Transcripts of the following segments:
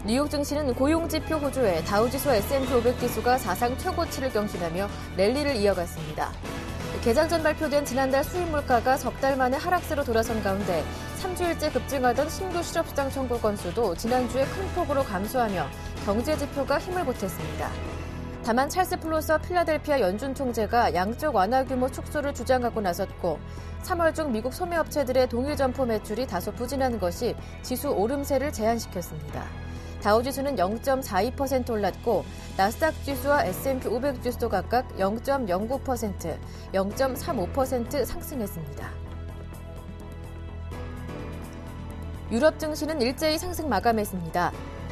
뉴욕 증시는 고용지표 호조에 다우지수 S&P 500 지수가 사상 최고치를 경신하며 랠리를 이어갔습니다. 개장 전 발표된 지난달 수입 물가가 석 달 만에 하락세로 돌아선 가운데 3주일째 급증하던 신규 실업시장 청구 건수도 지난주에 큰 폭으로 감소하며 경제 지표가 힘을 보탰습니다. 다만 찰스 플로서 필라델피아 연준 총재가 양적 완화 규모 축소를 주장하고 나섰고 3월 중 미국 소매업체들의 동일 점포 매출이 다소 부진한 것이 지수 오름세를 제한시켰습니다. 다우지수는 0.42% 올랐고 나스닥 지수와 S&P 500 지수도 각각 0.09%, 0.35% 상승했습니다. 유럽 증시는 일제히 상승 마감했습니다.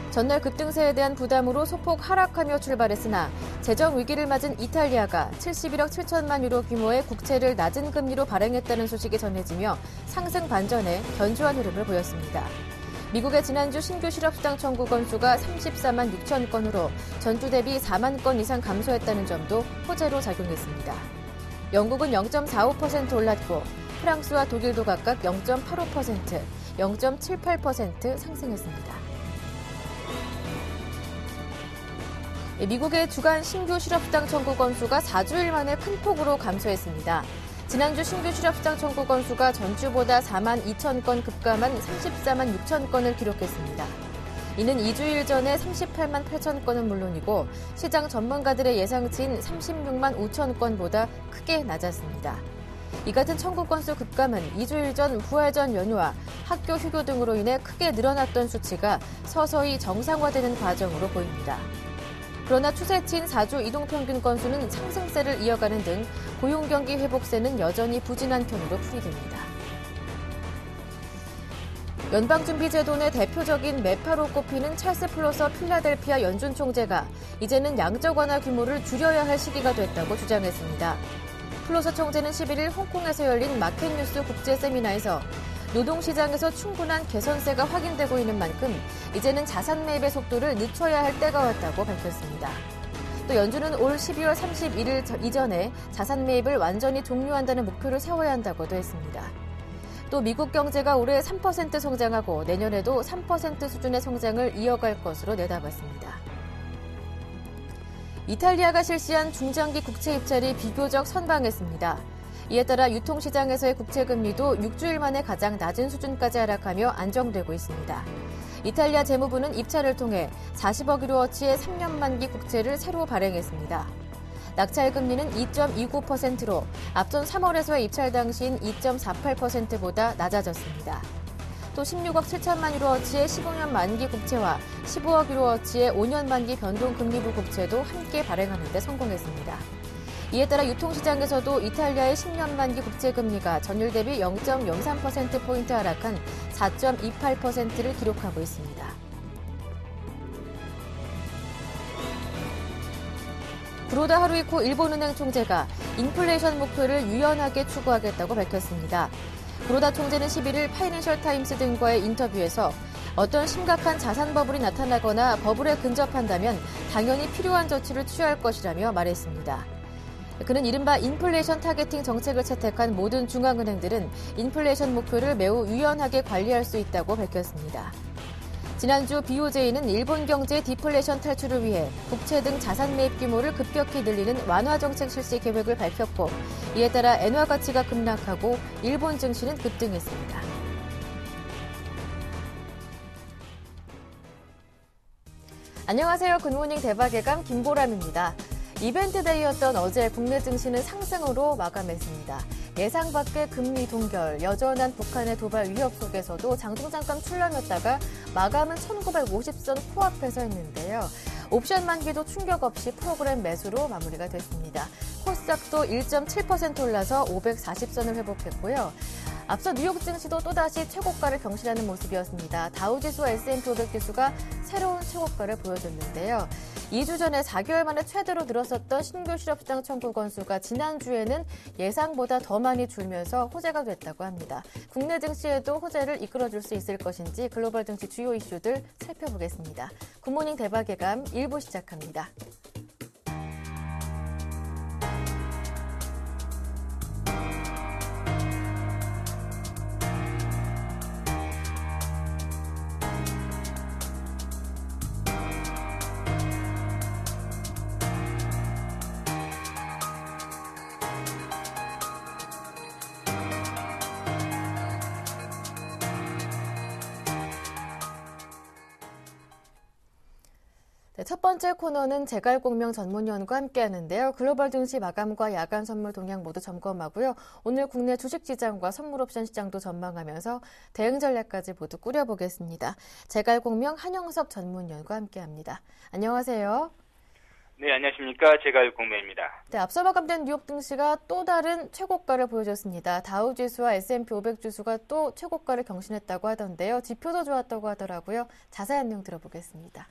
전날 급등세에 대한 부담으로 소폭 하락하며 출발했으나 재정 위기를 맞은 이탈리아가 71억 7천만 유로 규모의 국채를 낮은 금리로 발행했다는 소식이 전해지며 상승 반전에 견조한 흐름을 보였습니다. 미국의 지난주 신규 실업수당 청구 건수가 34만 6천 건으로 전주 대비 4만 건 이상 감소했다는 점도 호재로 작용했습니다. 영국은 0.45% 올랐고 프랑스와 독일도 각각 0.85%, 0.78% 상승했습니다. 미국의 주간 신규 실업수당 청구 건수가 4주일 만에 큰 폭으로 감소했습니다. 지난주 신규 실업수당 청구 건수가 전주보다 4만 2천 건 급감한 34만 6천 건을 기록했습니다. 이는 2주일 전에 38만 8천 건은 물론이고 시장 전문가들의 예상치인 36만 5천 건보다 크게 낮았습니다. 이 같은 청구 건수 급감은 2주일 전 부활절 연휴와 학교 휴교 등으로 인해 크게 늘어났던 수치가 서서히 정상화되는 과정으로 보입니다. 그러나 추세치인 4주 이동평균 건수는 상승세를 이어가는 등 고용경기 회복세는 여전히 부진한 편으로 풀이됩니다. 연방준비제도 내 대표적인 매파로 꼽히는 찰스 플로서 필라델피아 연준 총재가 이제는 양적 완화 규모를 줄여야 할 시기가 됐다고 주장했습니다. 플로서 총재는 11일 홍콩에서 열린 마켓뉴스 국제 세미나에서 노동시장에서 충분한 개선세가 확인되고 있는 만큼 이제는 자산 매입의 속도를 늦춰야 할 때가 왔다고 밝혔습니다. 또 연준은 올 12월 31일 이전에 자산 매입을 완전히 종료한다는 목표를 세워야 한다고도 했습니다. 또 미국 경제가 올해 3% 성장하고 내년에도 3% 수준의 성장을 이어갈 것으로 내다봤습니다. 이탈리아가 실시한 중장기 국채 입찰이 비교적 선방했습니다. 이에 따라 유통시장에서의 국채금리도 6주일 만에 가장 낮은 수준까지 하락하며 안정되고 있습니다. 이탈리아 재무부는 입찰을 통해 40억 유로어치의 3년 만기 국채를 새로 발행했습니다. 낙찰금리는 2.29%로 앞선 3월에서의 입찰 당시인 2.48%보다 낮아졌습니다. 또 16억 7천만 유로어치의 15년 만기 국채와 15억 유로어치의 5년 만기 변동금리부 국채도 함께 발행하는 데 성공했습니다. 이에 따라 유통시장에서도 이탈리아의 10년 만기 국채금리가 전일 대비 0.03%포인트 하락한 4.28%를 기록하고 있습니다. 구로다 하루이코 일본은행 총재가 인플레이션 목표를 유연하게 추구하겠다고 밝혔습니다. 구로다 총재는 11일 파이낸셜 타임스 등과의 인터뷰에서 어떤 심각한 자산 버블이 나타나거나 버블에 근접한다면 당연히 필요한 조치를 취할 것이라며 말했습니다. 그는 이른바 인플레이션 타겟팅 정책을 채택한 모든 중앙은행들은 인플레이션 목표를 매우 유연하게 관리할 수 있다고 밝혔습니다. 지난주 BOJ는 일본 경제의 디플레이션 탈출을 위해 국채 등 자산 매입 규모를 급격히 늘리는 완화 정책 실시 계획을 밝혔고 이에 따라 엔화 가치가 급락하고 일본 증시는 급등했습니다. 안녕하세요. 굿모닝 대박예감 김보람입니다. 이벤트 데이였던 어제 국내 증시는 상승으로 마감했습니다. 예상 밖의 금리 동결, 여전한 북한의 도발 위협 속에서도 장중 잠깐 출렁였다가 마감은 1950선 코앞에서 했는데요. 옵션 만기도 충격 없이 프로그램 매수로 마무리가 됐습니다. 코스닥도 1.7% 올라서 540선을 회복했고요. 앞서 뉴욕 증시도 또다시 최고가를 경신하는 모습이었습니다. 다우지수와 S&P 500 지수가 새로운 최고가를 보여줬는데요. 2주 전에 4개월 만에 최대로 늘었었던 신규 실업수당 청구 건수가 지난주에는 예상보다 더 많이 줄면서 호재가 됐다고 합니다. 국내 증시에도 호재를 이끌어줄 수 있을 것인지 글로벌 증시 주요 이슈들 살펴보겠습니다. 굿모닝 대박예감 1부 시작합니다. 첫 번째 코너는 제갈공명 전문위원과 함께하는데요. 글로벌 증시 마감과 야간 선물 동향 모두 점검하고요. 오늘 국내 주식시장과 선물옵션 시장도 전망하면서 대응 전략까지 모두 꾸려보겠습니다. 제갈공명 한영섭 전문위원과 함께합니다. 안녕하세요. 네, 안녕하십니까. 제갈공명입니다. 네, 앞서 마감된 뉴욕 증시가 또 다른 최고가를 보여줬습니다. 다우지수와 S&P 500 지수가 또 최고가를 경신했다고 하던데요. 지표도 좋았다고 하더라고요. 자세한 내용 들어보겠습니다.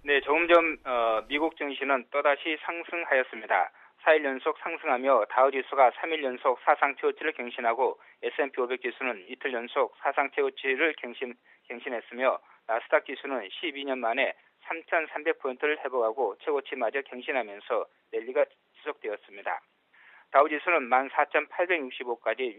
네, 조금 전 미국 증시는 또다시 상승하였습니다. 4일 연속 상승하며 다우지수가 3일 연속 사상 최고치를 경신하고 S&P 500 지수는 이틀 연속 사상 최고치를 경신했으며 나스닥 지수는 12년 만에 3,300포인트를 회복하고 최고치마저 경신하면서 랠리가 지속되었습니다. 다우지수는 14,865까지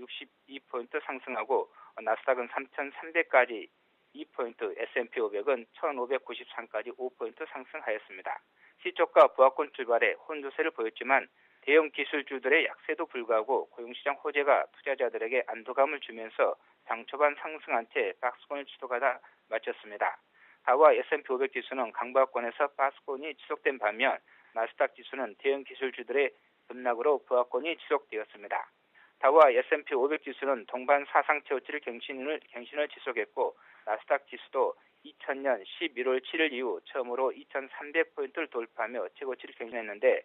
62포인트 상승하고 나스닥은 3,300까지 2포인트, S&P 500은 1,593까지 5포인트 상승하였습니다. 시초가 부하권 출발에 혼조세를 보였지만 대형 기술주들의 약세도 불구하고 고용시장 호재가 투자자들에게 안도감을 주면서 장 초반 상승한 채 박스권을 지속하다 마쳤습니다. 다우와 S&P 500 지수는 강보합권에서 박스권이 지속된 반면 나스닥 지수는 대형 기술주들의 급락으로 부하권이 지속되었습니다. 다우와 S&P 500 지수는 동반 사상 최고치를 경신을 지속했고 나스닥 지수도 2000년 11월 7일 이후 처음으로 2300포인트를 돌파하며 최고치를 경신했는데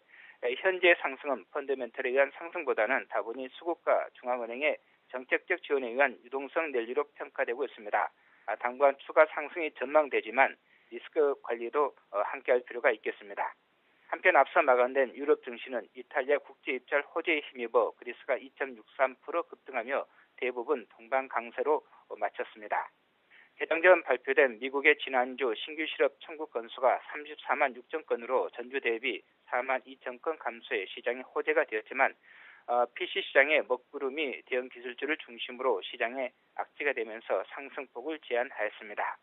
현재 상승은 펀더멘털에 의한 상승보다는 다분히 수급과 중앙은행의 정책적 지원에 의한 유동성 랠리로 평가되고 있습니다. 당분간 추가 상승이 전망되지만 리스크 관리도 함께할 필요가 있겠습니다. 한편 앞서 마감된 유럽 증시는 이탈리아 국제 입찰 호재에 힘입어 그리스가 2.63% 급등하며 대부분 동반 강세로 마쳤습니다. 개장 전 발표된 미국의 지난주 신규 실업 청구 건수가 34만 6천 건으로 전주 대비 4만 2천 건 감소해 시장의 호재가 되었지만 PC 시장의 먹구름이 대형 기술주를 중심으로 시장에 악재가 되면서 상승폭을 제한하였습니다.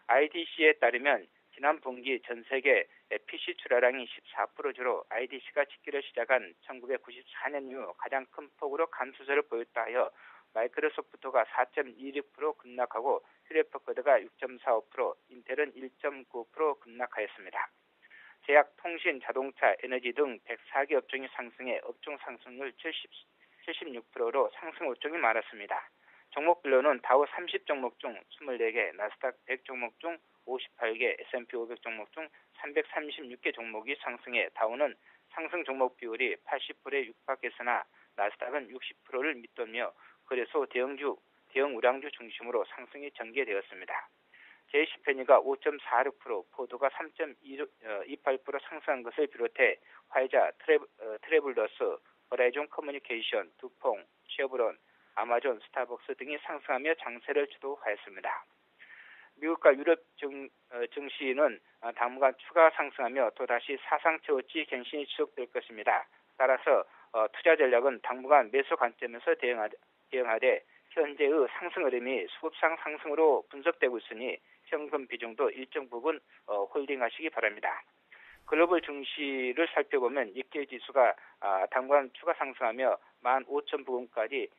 IDC에 따르면 지난 분기 전 세계 PC 출하량이 14% 주로 IDC가 집계를 시작한 1994년 이후 가장 큰 폭으로 감소세를 보였다 하여 마이크로소프트가 4.26% 급락하고 휴레퍼커드가 6.45%, 인텔은 1.9% 급락하였습니다. 제약, 통신, 자동차, 에너지 등 104개 업종이 상승해 업종 상승률 76%로 상승 업종이 많았습니다. 종목별로는 다우 30 종목 중 24개, 나스닥 100 종목 중 58개, S&P 500 종목 중 336개 종목이 상승해 다우는 상승 종목 비율이 80%에 육박했으나 나스닥은 60%를 밑돌며 그래서 대형 우량주 중심으로 상승이 전개되었습니다. 제10편의가 5.46%, 포드가 3.28% 상승한 것을 비롯해 화이자, 트래블러스, 버라이존 커뮤니케이션, 두퐁, 쉐브론, 아마존, 스타벅스 등이 상승하며 장세를 주도하였습니다. 미국과 유럽 증시는 당분간 추가 상승하며 또다시 사상 최고치 갱신이 지속될 것입니다. 따라서 투자 전략은 당분간 매수 관점에서 대응하되 현재의 상승 흐름이 수급상 상승으로 분석되고 있으니 현금 비중도 일정 부분 홀딩하시기 바랍니다. 글로벌 증시를 살펴보면 니케이 지수가 당분간 추가 상승하며 15,000부근까지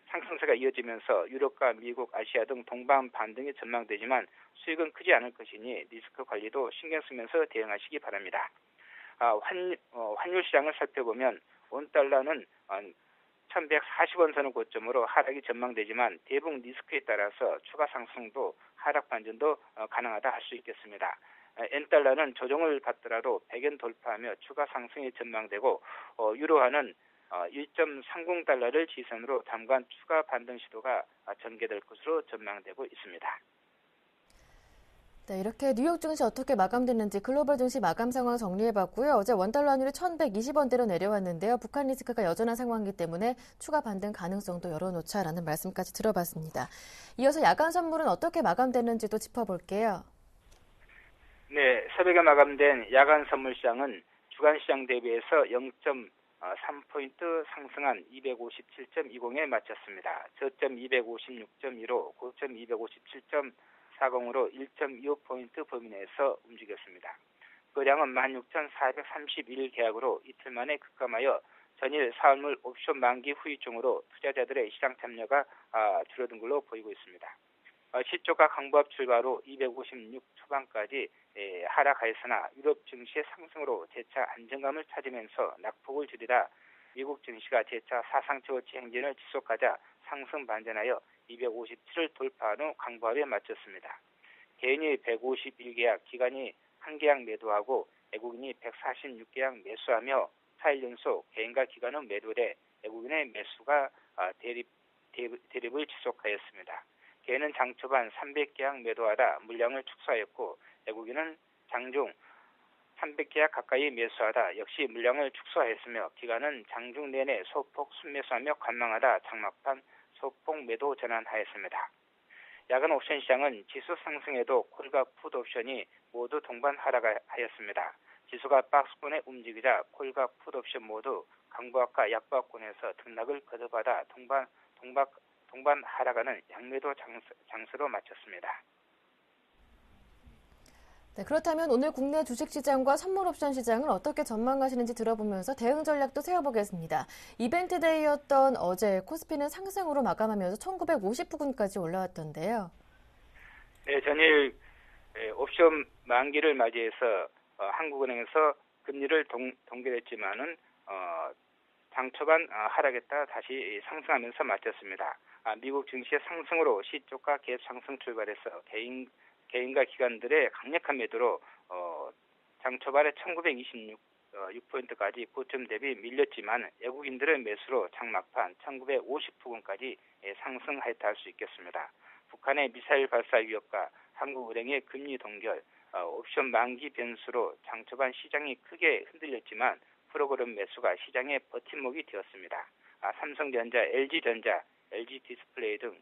상승세가 이어지면서 유럽과 미국, 아시아 등 동방 반등이 전망되지만 수익은 크지 않을 것이니 리스크 관리도 신경 쓰면서 대응하시기 바랍니다. 환율 시장을 살펴보면 원달러는 1,140원 선을 고점으로 하락이 전망되지만 대북 리스크에 따라서 추가 상승도 하락 반전도 가능하다 할 수 있겠습니다. 엔달러는 조정을 받더라도 100원 돌파하며 추가 상승이 전망되고 유로화는 1.30달러를 지선으로 당분간 추가 반등 시도가 전개될 것으로 전망되고 있습니다. 네, 이렇게 뉴욕 증시 어떻게 마감됐는지 글로벌 증시 마감 상황 정리해봤고요. 어제 원달러 환율이 1,120원대로 내려왔는데요. 북한 리스크가 여전한 상황이기 때문에 추가 반등 가능성도 열어놓자라는 말씀까지 들어봤습니다. 이어서 야간 선물은 어떻게 마감됐는지도 짚어볼게요. 네, 새벽에 마감된 야간 선물 시장은 주간 시장 대비해서 0.3포인트 상승한 257.20에 마쳤습니다. 저점 256.15, 고점 257.40으로 1.25포인트 범위 내에서 움직였습니다. 거래량은 16,431 계약으로 이틀 만에 급감하여 전일 사흘물 옵션 만기 후유증으로 투자자들의 시장 참여가 줄어든 걸로 보이고 있습니다. 시초가 강보합 출발 후 256 초반까지 하락하였으나 유럽 증시의 상승으로 재차 안정감을 찾으면서 낙폭을 줄이다 미국 증시가 재차 사상 최고치 행진을 지속하자 상승 반전하여 257을 돌파한 후 강보합에 마쳤습니다. 개인이 151계약, 기관이 1계약 매도하고 외국인이 146계약 매수하며 4일 연속 개인과 기관은 매도돼 외국인의 매수가 대립을 지속하였습니다. 개인은 장 초반 300계약 매도하다 물량을 축소하였고 외국인은 장중 300계약 가까이 매수하다 역시 물량을 축소하였으며 기관은 장중 내내 소폭 순매수하며 관망하다 장막판 소폭 매도 전환하였습니다. 야간 옵션 시장은 지수 상승에도 콜과 풋 옵션이 모두 동반 하락하였습니다. 지수가 박스권에 움직이자 콜과 풋 옵션 모두 강보합과 약보합권에서 등락을 거듭하다 동반 하락하는 양매도 장세로 마쳤습니다. 네, 그렇다면 오늘 국내 주식시장과 선물옵션 시장을 어떻게 전망하시는지 들어보면서 대응 전략도 세워보겠습니다. 이벤트 데이였던 어제 코스피는 상승으로 마감하면서 1950부근까지 올라왔던데요. 네, 전일 옵션 만기를 맞이해서 한국은행에서 금리를 동결했지만은 장 초반 하락했다 다시 상승하면서 마쳤습니다. 미국 증시의 상승으로 시초가 갭 상승 출발해서 개인과 기관들의 강력한 매도로 장 초반에 1926포인트까지 고점 대비 밀렸지만 외국인들의 매수로 장 막판 1950부근까지 상승하였다 할 수 있겠습니다. 북한의 미사일 발사 위협과 한국은행의 금리 동결, 옵션 만기 변수로 장 초반 시장이 크게 흔들렸지만 프로그램 매수가 시장의 버팀목이 되었습니다. 삼성전자, LG전자, LG디스플레이 등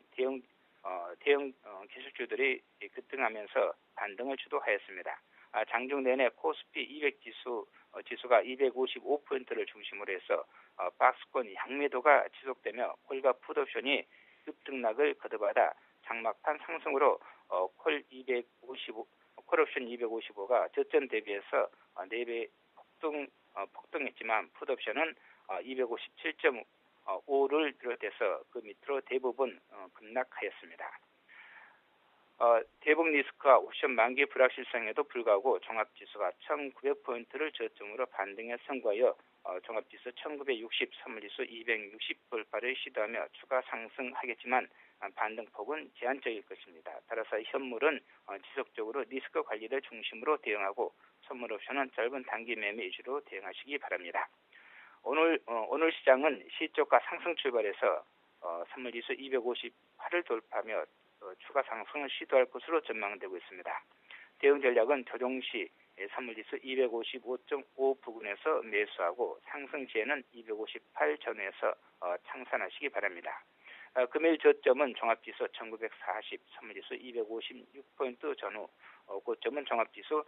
대형 기술주들이 급등하면서 반등을 주도하였습니다. 장중 내내 코스피 200 지수가 255포인트를 중심으로 해서 박스권 양매도가 지속되며 콜과 풋옵션이 급등락을 거듭하다 장막판 상승으로 콜옵션 255가 저점 대비해서 4배 폭등했지만 풋옵션은 257.5를 비롯해서 그 밑으로 대부분 급락하였습니다. 대북 리스크와 옵션 만기 불확실성에도 불구하고 종합지수가 1900포인트를 저점으로 반등에 성공하여 종합지수 1960, 선물지수 260 돌파를 시도하며 추가 상승하겠지만 반등폭은 제한적일 것입니다. 따라서 현물은 지속적으로 리스크 관리를 중심으로 대응하고 선물 옵션은 짧은 단기 매매 위주로 대응하시기 바랍니다. 오늘 시장은 시초가 상승 출발해서 선물지수 258을 돌파하며 추가 상승을 시도할 것으로 전망되고 있습니다. 대응 전략은 조정 시 선물지수 255.5 부근에서 매수하고 상승 시에는 258 전후에서 창산하시기 바랍니다. 금일 저점은 종합지수 1940, 선물지수 256포인트 전후, 고점은 종합지수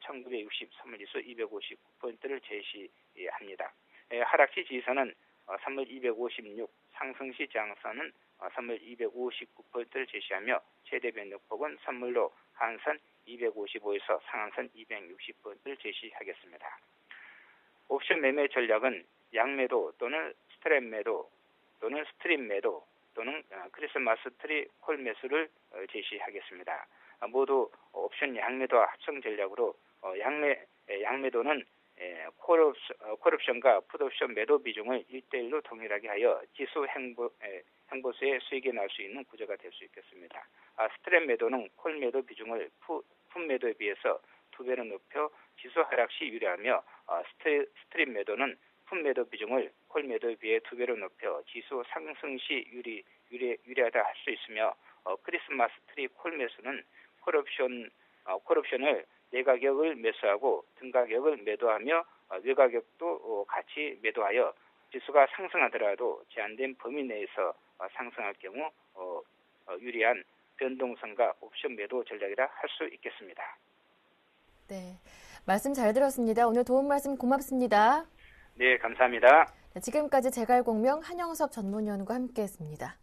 1960, 선물지수 259포인트를 제시합니다. 하락시 지지선은 선물 256, 상승시 저항선은 선물 259포인트를 제시하며 최대 변동폭은 선물로 하한선 255에서 상한선 260포인트를 제시하겠습니다. 옵션 매매 전략은 양매도 또는 스트랩 매도 또는 스트림 매도 또는 크리스마스 트리 콜 매수를 제시하겠습니다. 모두 옵션 양매도와 합성 전략으로 양매도는 콜옵션과 풋옵션 매도 비중을 1대1로 동일하게 하여 지수 행보수의 수익이 날 수 있는 구조가 될 수 있겠습니다. 스트랩 매도는 콜 매도 비중을 풋 매도에 비해서 2배로 높여 지수 하락 시 유리하며 스트립 매도는 풋 매도 비중을 콜 매도에 비해 2배로 높여 지수 상승 시 유리하다 할 수 있으며 크리스마스 트리 콜 매수는 콜옵션을 내가격을 매수하고 등가격을 매도하며 외가격도 같이 매도하여 지수가 상승하더라도 제한된 범위 내에서 상승할 경우 유리한 변동성과 옵션 매도 전략이라 할 수 있겠습니다. 네, 말씀 잘 들었습니다. 오늘 도움 말씀 고맙습니다. 네, 감사합니다. 지금까지 제갈공명 한영섭 전문위원과 함께했습니다.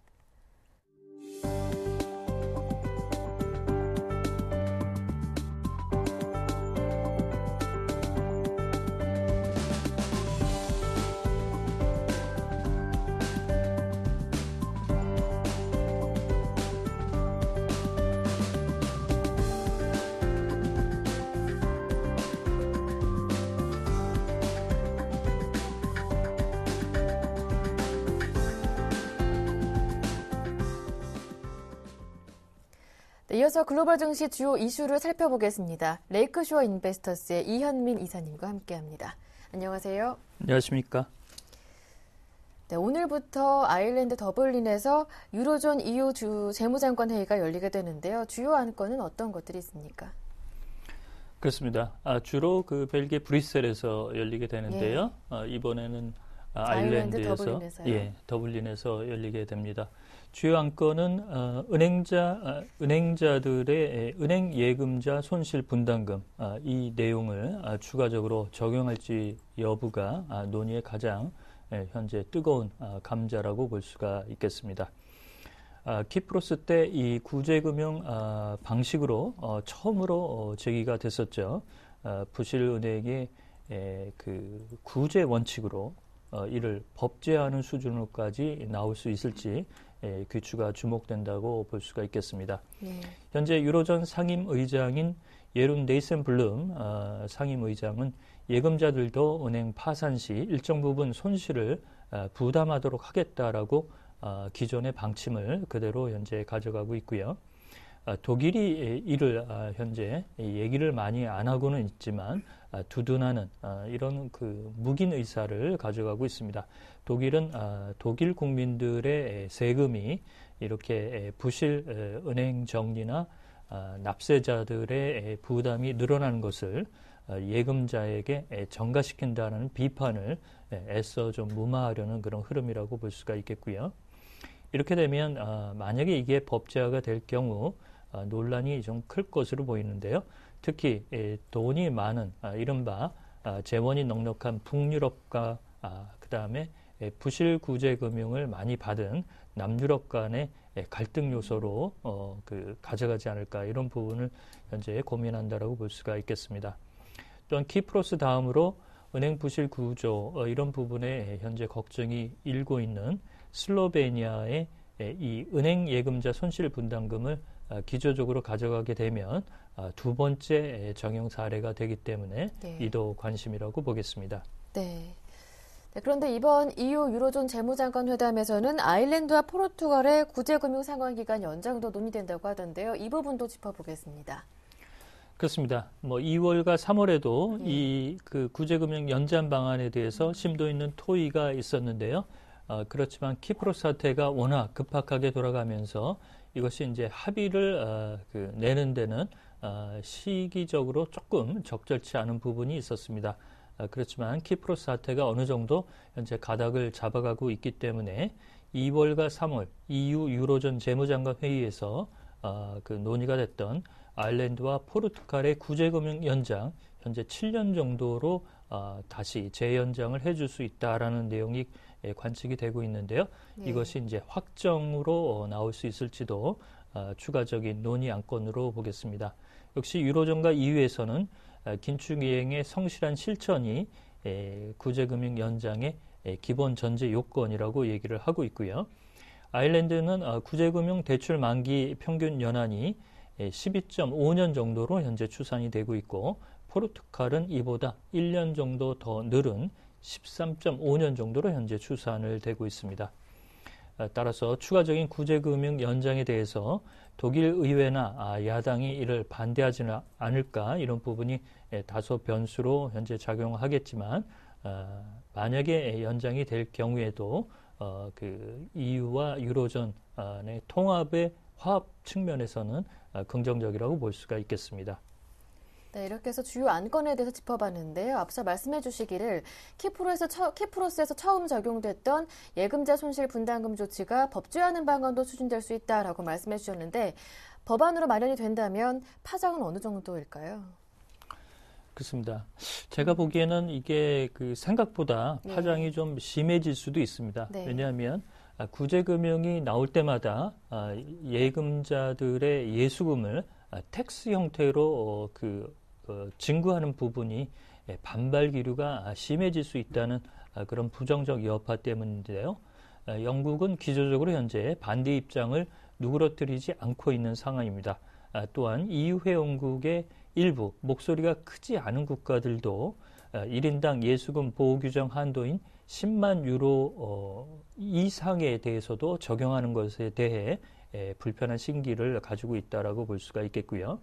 네, 이어서 글로벌 증시 주요 이슈를 살펴보겠습니다. 레이크쇼어 인베스터스의 이현민 이사님과 함께합니다. 안녕하세요. 안녕하십니까. 네, 오늘부터 아일랜드 더블린에서 유로존 EU 재무장관 회의가 열리게 되는데요. 주요 안건은 어떤 것들이 있습니까? 그렇습니다. 주로 그 벨기에 브뤼셀에서 열리게 되는데요. 이번에는 아일랜드에서 더블린에서 열리게 됩니다. 주요 안건은 은행자들의 은행 예금자 손실 분담금 이 내용을 추가적으로 적용할지 여부가 논의의 가장 현재 뜨거운 감자라고 볼 수가 있겠습니다. 키프로스 때 이 구제금융 방식으로 처음으로 제기가 됐었죠. 부실은행의 그 구제 원칙으로 이를 법제하는 수준으로까지 나올 수 있을지 귀추가 주목된다고 볼 수가 있겠습니다. 현재 유로존 상임의장인 예룬 네이센블룸 상임의장은 예금자들도 은행 파산 시 일정 부분 손실을 부담하도록 하겠다라고 기존의 방침을 그대로 현재 가져가고 있고요. 독일이 이를 현재 얘기를 많이 안 하고는 있지만 두둔하는 이런 그 묵인 의사를 가져가고 있습니다. 독일은 독일 국민들의 세금이 이렇게 부실 은행 정리나 납세자들의 부담이 늘어나는 것을 예금자에게 전가시킨다는 비판을 애써 좀 무마하려는 그런 흐름이라고 볼 수가 있겠고요. 이렇게 되면 만약에 이게 법제화가 될 경우 논란이 좀 클 것으로 보이는데요. 특히 돈이 많은 이른바 재원이 넉넉한 북유럽과 그다음에 부실 구제 금융을 많이 받은 남유럽 간의 갈등 요소로 가져가지 않을까 이런 부분을 현재 고민한다라고 볼 수가 있겠습니다. 또한 키프로스 다음으로 은행 부실 구조 이런 부분에 현재 걱정이 일고 있는 슬로베니아의 이 은행 예금자 손실 분담금을 기조적으로 가져가게 되면 두 번째 적용 사례가 되기 때문에 이도 관심이라고 보겠습니다. 네. 그런데 이번 EU 유로존 재무장관 회담에서는 아일랜드와 포르투갈의 구제금융 상환기간 연장도 논의된다고 하던데요. 이 부분도 짚어보겠습니다. 그렇습니다. 2월과 3월에도 이 그 구제금융 연장 방안에 대해서 심도 있는 토의가 있었는데요. 그렇지만 키프로스 사태가 워낙 급박하게 돌아가면서 이것이 이제 합의를 내는 데는 시기적으로 조금 적절치 않은 부분이 있었습니다. 그렇지만 키프로스 사태가 어느 정도 현재 가닥을 잡아가고 있기 때문에 2월과 3월 EU 유로존 재무장관 회의에서 논의가 됐던 아일랜드와 포르투갈의 구제금융 연장 현재 7년 정도로 다시 재연장을 해줄 수 있다라는 내용이 관측이 되고 있는데요. 이것이 이제 확정으로 나올 수 있을지도 추가적인 논의 안건으로 보겠습니다. 역시 유로존과 EU에서는 긴축이행의 성실한 실천이 구제금융 연장의 기본 전제 요건이라고 얘기를 하고 있고요. 아일랜드는 구제금융 대출 만기 평균 연한이 12.5년 정도로 현재 추산이 되고 있고 포르투갈은 이보다 1년 정도 더 늘은 13.5년 정도로 현재 추산을 되고 있습니다. 따라서 추가적인 구제금융 연장에 대해서 독일 의회나 야당이 이를 반대하지는 않을까 이런 부분이 다소 변수로 현재 작용하겠지만 만약에 연장이 될 경우에도 그 EU와 유로존의 통합의 화합 측면에서는 긍정적이라고 볼 수가 있겠습니다. 네, 이렇게 해서 주요 안건에 대해서 짚어봤는데요. 앞서 말씀해 주시기를 키프로스에서 처음 적용됐던 예금자 손실 분담금 조치가 법제화하는 방안도 추진될 수 있다라고 말씀해 주셨는데 법안으로 마련이 된다면 파장은 어느 정도일까요? 그렇습니다. 제가 보기에는 이게 생각보다 파장이 좀 심해질 수도 있습니다. 왜냐하면 구제금융이 나올 때마다 예금자들의 예수금을 텍스 형태로 증구하는 부분이 반발 기류가 심해질 수 있다는 그런 부정적 여파 때문인데요. 영국은 기조적으로 현재 반대 입장을 누그러뜨리지 않고 있는 상황입니다. 또한 EU 회원국의 일부 목소리가 크지 않은 국가들도 1인당 예수금 보호 규정 한도인 10만 유로 이상에 대해서도 적용하는 것에 대해 불편한 심기를 가지고 있다라고 볼 수가 있겠고요.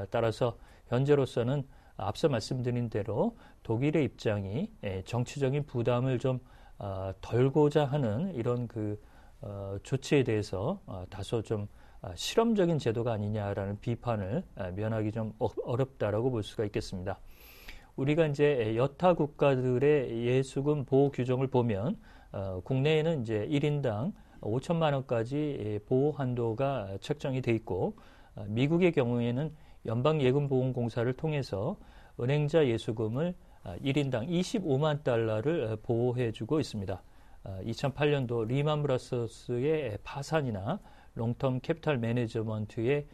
따라서 현재로서는 앞서 말씀드린 대로 독일의 입장이 정치적인 부담을 좀 덜고자 하는 이런 조치에 대해서 다소 좀 실험적인 제도가 아니냐라는 비판을 면하기 좀 어렵다라고 볼 수가 있겠습니다. 우리가 이제 여타 국가들의 예수금 보호 규정을 보면 국내에는 이제 1인당 5천만 원까지 보호 한도가 책정이 돼 있고 미국의 경우에는 연방예금보험공사를 통해서 은행자 예수금을 1인당 25만 달러를 보호해주고 있습니다. 2008년도 리만 브라더스의 파산이나 롱텀 캐피탈 매니지먼트의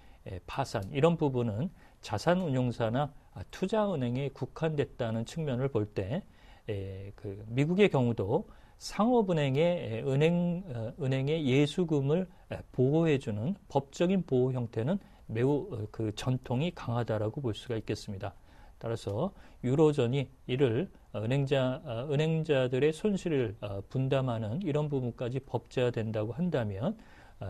파산 이런 부분은 자산운용사나 투자은행에 국한됐다는 측면을 볼 때 미국의 경우도 상업은행의 은행의 예수금을 보호해주는 법적인 보호 형태는 매우 전통이 강하다라고 볼 수가 있겠습니다. 따라서 유로존이 이를 은행자들의 손실을 분담하는 이런 부분까지 법제화된다고 한다면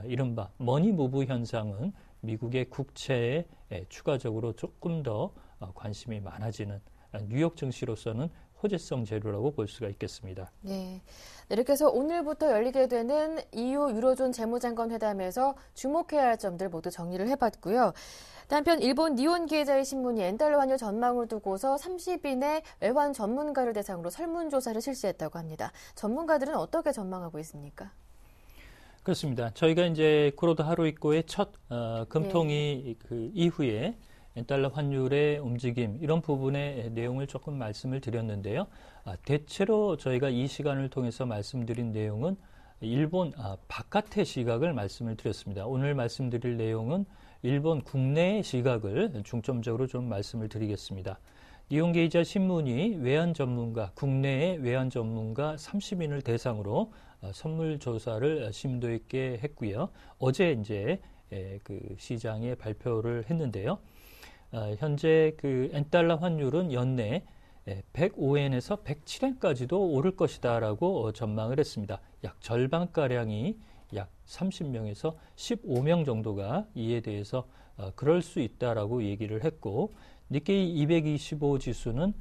이른바 머니 무브 현상은 미국의 국채에 추가적으로 조금 더 관심이 많아지는 뉴욕 증시로서는 호재성 재료라고 볼 수가 있겠습니다. 네. 이렇게 해서 오늘부터 열리게 되는 EU 유로존 재무장관 회담에서 주목해야 할 점들 모두 정리를 해봤고요. 한편 일본 니혼기에자의 신문이 엔달러 환율 전망을 두고서 30인의 외환 전문가를 대상으로 설문조사를 실시했다고 합니다. 전문가들은 어떻게 전망하고 있습니까? 그렇습니다. 저희가 이제 구로다 하루이코의 첫 금통위 이후에 엔달러 환율의 움직임 이런 부분의 내용을 조금 말씀을 드렸는데요. 대체로 저희가 이 시간을 통해서 말씀드린 내용은 일본 바깥의 시각을 말씀을 드렸습니다. 오늘 말씀드릴 내용은 일본 국내의 시각을 중점적으로 좀 말씀을 드리겠습니다. 니혼게이자 신문이 외환 전문가, 국내의 외환 전문가 30인을 대상으로 선물 조사를 심도 있게 했고요. 어제 이제 시장에 발표를 했는데요. 현재 엔달러 환율은 연내 105엔에서 107엔까지도 오를 것이다라고 전망을 했습니다. 약 절반가량이 약 30명에서 15명 정도가 이에 대해서 그럴 수 있다라고 얘기를 했고 니케이 225 지수는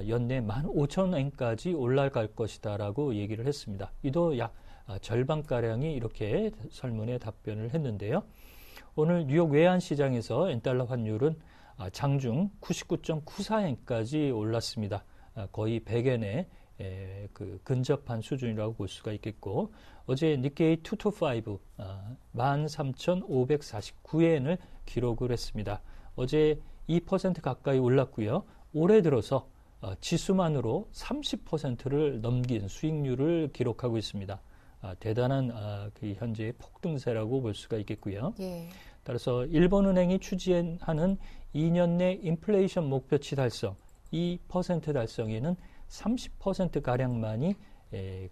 연내 15,000엔까지 올라갈 것이다라고 얘기를 했습니다. 이도 약 절반가량이 이렇게 설문에 답변을 했는데요. 오늘 뉴욕 외환시장에서 엔달러 환율은 장중 99.94엔까지 올랐습니다. 거의 100엔에 근접한 수준이라고 볼 수가 있겠고 어제 니케이 225 13,549엔을 기록을 했습니다. 어제 2% 가까이 올랐고요. 올해 들어서 지수만으로 30%를 넘긴 수익률을 기록하고 있습니다. 대단한 현재의 폭등세라고 볼 수가 있겠고요. 예. 따라서 일본은행이 추진하는 2년 내 인플레이션 목표치 달성, 2% 달성에는 30%가량만이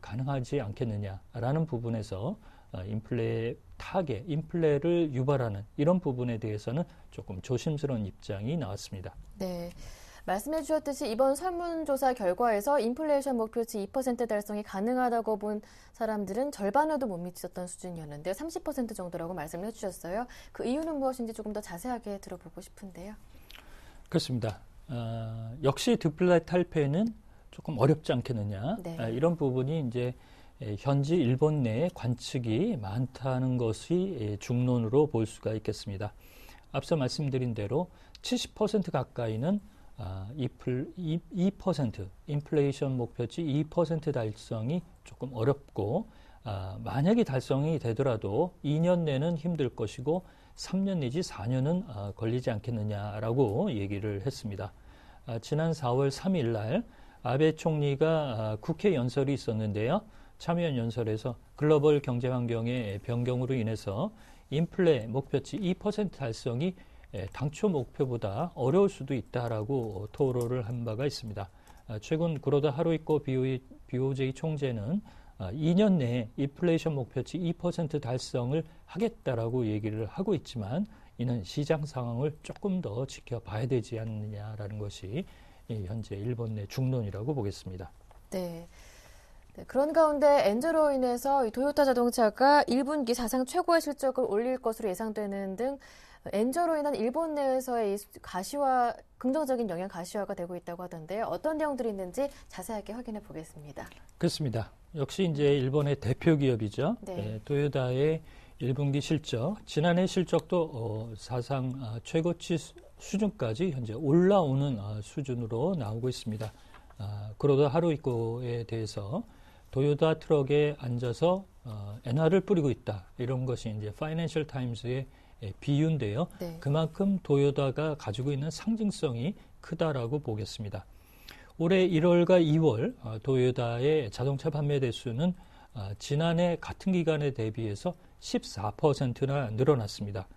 가능하지 않겠느냐라는 부분에서 인플레를 유발하는 이런 부분에 대해서는 조금 조심스러운 입장이 나왔습니다. 네. 말씀해 주셨듯이 이번 설문조사 결과에서 인플레이션 목표치 2% 달성이 가능하다고 본 사람들은 절반에도 못 미쳤던 수준이었는데 30% 정도라고 말씀을 해주셨어요. 그 이유는 무엇인지 조금 더 자세하게 들어보고 싶은데요. 그렇습니다. 역시 드플레 탈폐는 조금 어렵지 않겠느냐. 네. 이런 부분이 이제 현지 일본 내 관측이 많다는 것이 중론으로 볼 수가 있겠습니다. 앞서 말씀드린 대로 70% 가까이는 2% 인플레이션 목표치 2% 달성이 조금 어렵고 만약에 달성이 되더라도 2년 내는 힘들 것이고 3년 내지 4년은 걸리지 않겠느냐라고 얘기를 했습니다. 지난 4월 3일 날 아베 총리가 국회 연설이 있었는데요. 참여연 연설에서 글로벌 경제 환경의 변경으로 인해서 인플레 목표치 2% 달성이 당초 목표보다 어려울 수도 있다라고 토로를 한 바가 있습니다. 최근 구로다 하루이코 BOJ 총재는 2년 내에 인플레이션 목표치 2% 달성을 하겠다라고 얘기를 하고 있지만 이는 시장 상황을 조금 더 지켜봐야 되지 않느냐라는 것이 현재 일본 내 중론이라고 보겠습니다. 네. 네, 그런 가운데 엔저로 인해서 이 도요타 자동차가 1분기 사상 최고의 실적을 올릴 것으로 예상되는 등 엔저로 인한 일본 내에서의 이 긍정적인 영향 가시화가 되고 있다고 하던데요. 어떤 내용들이 있는지 자세하게 확인해 보겠습니다. 그렇습니다. 역시 이제 일본의 대표 기업이죠. 네. 토요타의 1분기 실적, 지난해 실적도 사상 최고치 수준까지 현재 올라오는 수준으로 나오고 있습니다. 그러다 하루이코에 대해서 도요타 트럭에 앉아서 엔화를 뿌리고 있다. 이런 것이 이제 파이낸셜 타임스의 비유인데요. 네. 그만큼 도요타가 가지고 있는 상징성이 크다라고 보겠습니다. 올해 1월과 2월 도요타의 자동차 판매 대수는 지난해 같은 기간에 대비해서 14%나 늘어났습니다.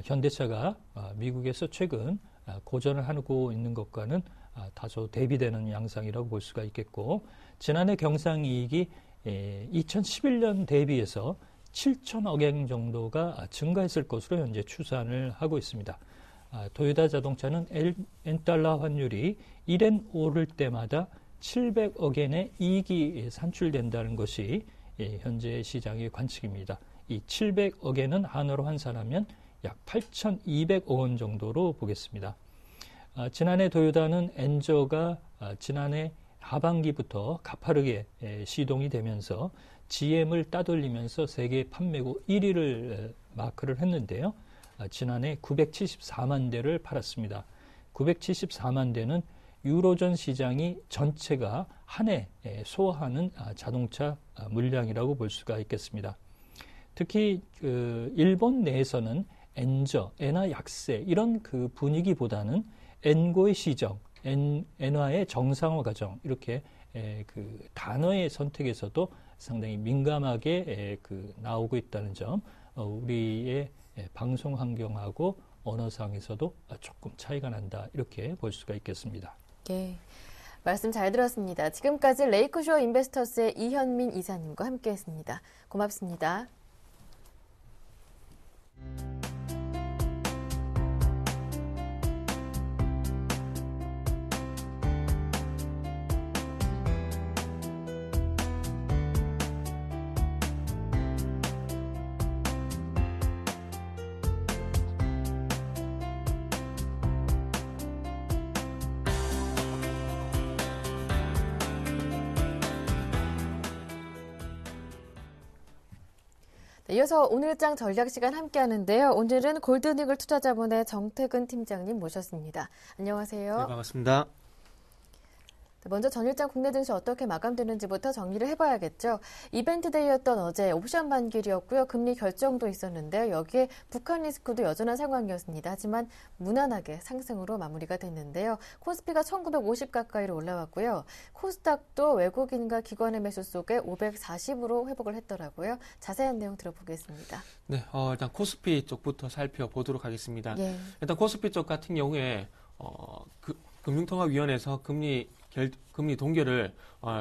현대차가 미국에서 최근 고전을 하고 있는 것과는 다소 대비되는 양상이라고 볼 수가 있겠고, 지난해 경상이익이 2011년 대비해서 7천억 엔 정도가 증가했을 것으로 현재 추산을 하고 있습니다. 도요타 자동차는 엔달러 환율이 1엔 오를 때마다 700억 엔의 이익이 산출된다는 것이 현재 시장의 관측입니다. 이 700억 엔은 한화로 환산하면 약 8,200억 원 정도로 보겠습니다. 지난해 도요타는 엔저가 지난해 하반기부터 가파르게 시동이 되면서 GM을 따돌리면서 세계 판매고 1위를 마크를 했는데요. 지난해 974만 대를 팔았습니다. 974만 대는 유로존 시장이 전체가 한 해 소화하는 자동차 물량이라고 볼 수가 있겠습니다. 특히 일본 내에서는 엔화 약세 이런 그 분위기보다는 엔고의 시정, 엔화의 정상화 과정 이렇게 그 단어의 선택에서도 상당히 민감하게 나오고 있다는 점, 우리의 방송 환경하고 언어상에서도 조금 차이가 난다 이렇게 볼 수가 있겠습니다. 네, 말씀 잘 들었습니다. 지금까지 레이크쇼어 인베스터스의 이현민 이사님과 함께했습니다. 고맙습니다. 네, 이어서 오늘장 전략 시간 함께 하는데요. 오늘은 골든이글 투자자본의 정태근 팀장님 모셨습니다. 안녕하세요. 네, 반갑습니다. 먼저 전일장 국내 증시 어떻게 마감되는지부터 정리를 해봐야겠죠. 이벤트 데이였던 어제 옵션 반길이었고요. 금리 결정도 있었는데요. 여기에 북한 리스크도 여전한 상황이었습니다. 하지만 무난하게 상승으로 마무리가 됐는데요. 코스피가 1950 가까이로 올라왔고요. 코스닥도 외국인과 기관의 매수 속에 540으로 회복을 했더라고요. 자세한 내용 들어보겠습니다. 네, 일단 코스피 쪽부터 살펴보도록 하겠습니다. 예. 일단 코스피 쪽 같은 경우에 금융통화위원회에서 금리 동결을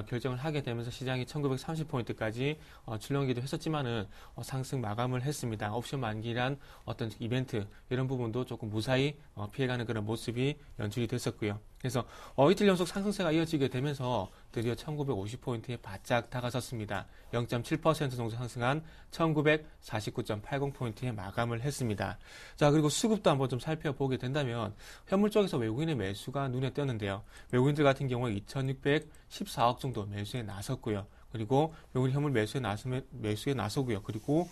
결정을 하게 되면서 시장이 1930포인트까지 출렁이기도 했었지만은 상승 마감을 했습니다. 옵션 만기란 어떤 이벤트 이런 부분도 조금 무사히 피해가는 그런 모습이 연출이 됐었고요. 그래서 이틀 연속 상승세가 이어지게 되면서 드디어 1950포인트에 바짝 다가섰습니다. 0.7% 정도 상승한 1949.80포인트에 마감을 했습니다. 자, 그리고 수급도 한번 좀 살펴보게 된다면 현물 쪽에서 외국인의 매수가 눈에 띄었는데요. 외국인들 같은 경우에 2,614억 정도 매수에 나섰고요. 그리고 외국인 현물 매수에 나서고요. 그리고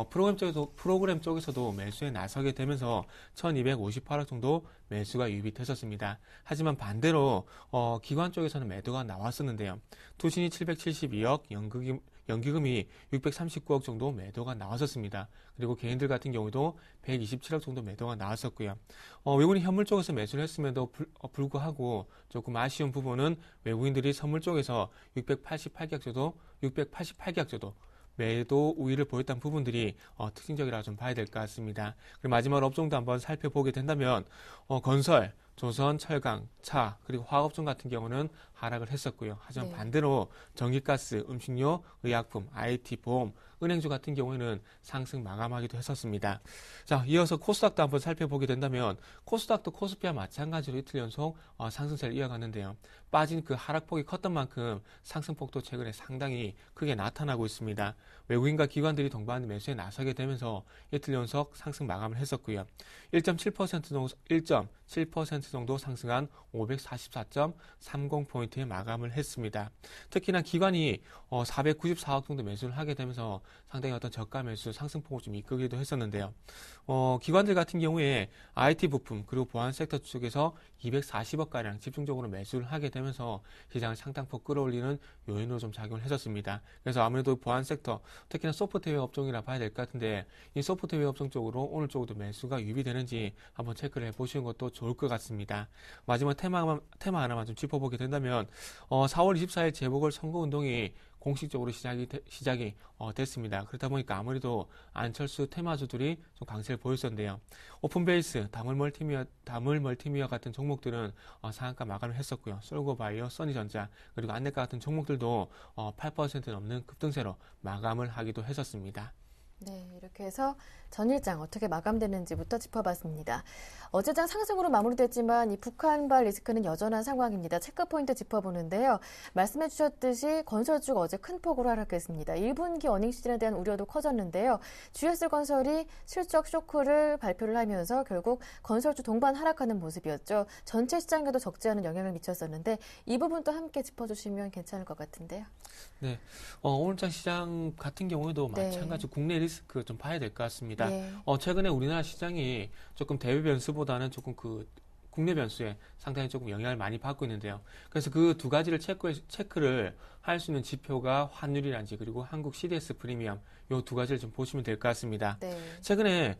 프로그램 쪽에서도 매수에 나서게 되면서 1,258억 정도 매수가 유입이 됐었습니다. 하지만 반대로 기관 쪽에서는 매도가 나왔었는데요. 투신이 772억, 연기금이 639억 정도 매도가 나왔었습니다. 그리고 개인들 같은 경우도 127억 정도 매도가 나왔었고요. 외국인 현물 쪽에서 매수를 했음에도 불구하고 조금 아쉬운 부분은 외국인들이 선물 쪽에서 688계약 정도 매도 우위를 보였던 부분들이 특징적이라고 좀 봐야 될 것 같습니다. 그리고 마지막으로 업종도 한번 살펴보게 된다면 건설, 조선, 철강, 차, 그리고 화학업종 같은 경우는 하락을 했었고요. 하지만 네. 반대로 전기가스, 음식료, 의약품, IT, 보험, 은행주 같은 경우에는 상승 마감하기도 했었습니다. 자, 이어서 코스닥도 한번 살펴보게 된다면 코스닥도 코스피와 마찬가지로 이틀 연속 상승세를 이어갔는데요. 빠진 그 하락폭이 컸던 만큼 상승폭도 최근에 상당히 크게 나타나고 있습니다. 외국인과 기관들이 동반 매수에 나서게 되면서 이틀 연속 상승 마감을 했었고요. 1.7% 정도 상승한 544.30포인트에 마감을 했습니다. 특히나 기관이 494억 정도 매수를 하게 되면서 상당히 어떤 저가 매수 상승폭을 좀 이끌기도 했었는데요. 기관들 같은 경우에 IT 부품 그리고 보안 섹터 쪽에서 240억가량 집중적으로 매수를 하게 되면서 시장을 상당폭 끌어올리는 요인으로 좀 작용을 해줬습니다. 그래서 아무래도 보안 섹터, 특히나 소프트웨어 업종이라 봐야 될 것 같은데 이 소프트웨어 업종 쪽으로 오늘 쪽으로 매수가 유입되는지 한번 체크를 해보시는 것도 좋을 것 같습니다. 마지막 테마 하나만 좀 짚어보게 된다면 4월 24일 재보궐선거운동이 공식적으로 시작이 됐습니다. 그렇다 보니까 아무래도 안철수 테마주들이 좀 강세를 보였었는데요. 오픈베이스, 다물 멀티미어 같은 종목들은 상한가 마감을 했었고요. 솔고바이오, 써니전자, 그리고 안내가 같은 종목들도 8% 넘는 급등세로 마감을 하기도 했었습니다. 네, 이렇게 해서 전일장 어떻게 마감되는지부터 짚어봤습니다. 어제장 상승으로 마무리됐지만 이 북한발 리스크는 여전한 상황입니다. 체크포인트 짚어보는데요. 말씀해 주셨듯이 건설주가 어제 큰 폭으로 하락했습니다. 1분기 어닝 시즌에 대한 우려도 커졌는데요. GS건설이 실적 쇼크를 발표를 하면서 결국 건설주 동반 하락하는 모습이었죠. 전체 시장에도 적지 않은 영향을 미쳤었는데 이 부분도 함께 짚어주시면 괜찮을 것 같은데요. 네, 오늘장 시장 같은 경우에도 마찬가지 국내 리스크 좀 봐야 될 것 같습니다. 네. 최근에 우리나라 시장이 조금 대외 변수보다는 조금 그 국내 변수에 상당히 조금 영향을 많이 받고 있는데요. 그래서 그 두 가지를 체크를 할 수 있는 지표가 환율이란지 그리고 한국 CDS 프리미엄 요 두 가지를 좀 보시면 될 것 같습니다. 네. 최근에